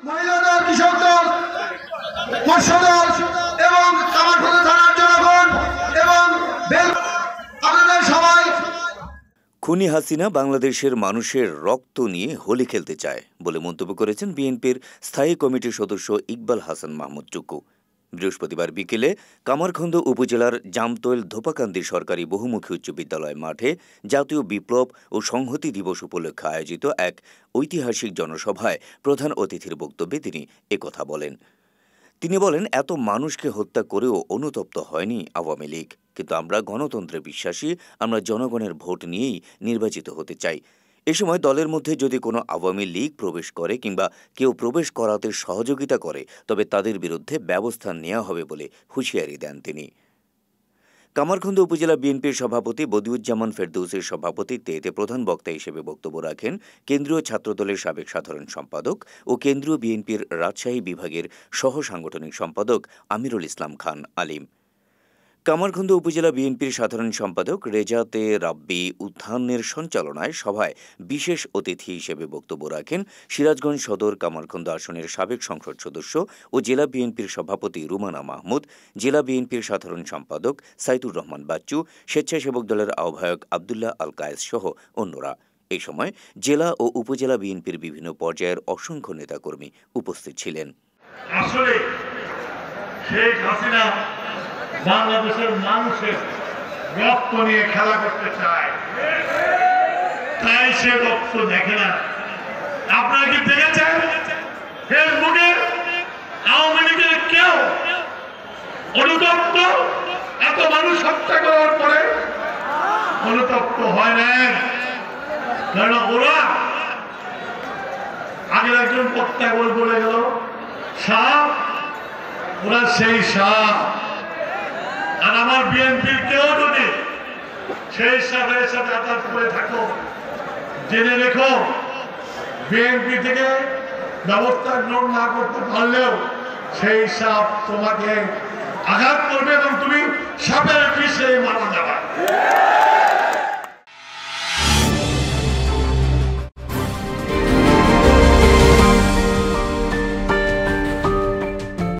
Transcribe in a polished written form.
মহিলাদের, কৃষকদের, মৎস্যদের এবং কামারখন্দা থানার জনগণ এবং আপনাদের সবাই। খুনি হাসিনা বাংলাদেশের মানুষের রক্ত নিয়ে হোলি খেলতে চায় বলে মন্তব্য করেছেন বিএনপির স্থায়ী কমিটির সদস্য ইকবাল হাসান মাহমুদ টুকু। বৃহস্পতিবার বিকেলে কামারখন্দ উপজেলার জামতৈল ধোপাকান্দি সরকারি বহুমুখী উচ্চ বিদ্যালয় মাঠে জাতীয় বিপ্লব ও সংহতি দিবস উপলক্ষে আয়োজিত এক ঐতিহাসিক জনসভায় প্রধান অতিথির বক্তব্যে তিনি একথা বলেন। তিনি বলেন, এত মানুষকে হত্যা করেও অনুতপ্ত হয়নি আওয়ামী লীগ, কিন্তু আমরা গণতন্ত্রে বিশ্বাসী, আমরা জনগণের ভোট নিয়েই নির্বাচিত হতে চাই। এ সময় দলের মধ্যে যদি কোনো আওয়ামী লীগ প্রবেশ করে কিংবা কেউ প্রবেশ করাতে সহযোগিতা করে তবে তাদের বিরুদ্ধে ব্যবস্থা নেওয়া হবে বলে হুঁশিয়ারি দেন তিনি। কামারখন্দ উপজেলা বিএনপির সভাপতি বদিউজ্জামান ফেরদৌসের সভাপতিত্বে এতে প্রধান বক্তা হিসেবে বক্তব্য রাখেন কেন্দ্রীয় ছাত্রদলের সাবেক সাধারণ সম্পাদক ও কেন্দ্রীয় বিএনপির রাজশাহী বিভাগের সহ সাংগঠনিক সম্পাদক আমিরুল ইসলাম খান আলিম। কামারখন্দ উপজেলা বিএনপির সাধারণ সম্পাদক রেজাতে রাব্বি উত্থানের সঞ্চালনায় সভায় বিশেষ অতিথি হিসেবে বক্তব্য রাখেন সিরাজগঞ্জ সদর কামারখন্দ আসনের সাবেক সংসদ সদস্য ও জেলা বিএনপির সভাপতি রুমানা মাহমুদ, জেলা বিএনপির সাধারণ সম্পাদক সাইদুর রহমান বাচ্চু, স্বেচ্ছাসেবক দলের আহ্বায়ক আবদুল্লাহ আল কায়েস সহ অন্যরা। এই সময় জেলা ও উপজেলা বিএনপির বিভিন্ন পর্যায়ের অসংখ্য নেতাকর্মী উপস্থিত ছিলেন। আসলে শেখ হাসিনা বাংলাদেশের মানুষের রক্ত নিয়ে খেলা করতে চায়, তাই সে রক্ত দেখে না। আপনারা কি দেখেছেন ফেসবুকে আওয়ামী লীগের কেউ অনুতপ্ত এত মানুষ হত্যা করার পরে অনুতপ্ত হয় না? কারণ ওরা আগের একজন বক্তা বলে গেল সাপ, ওরা সেই সাপ। আর আমার বিএনপির কেউ যদি সেই সাপের সাথে আঘাত করে থাকো, জেনে রেখো বিএনপি থেকে ব্যবস্থা গ্রহণ না করতে পারলেও সেই সাপ তোমাকে আঘাত করবে এবং তুমি সাপের বিষে মারা যাবে।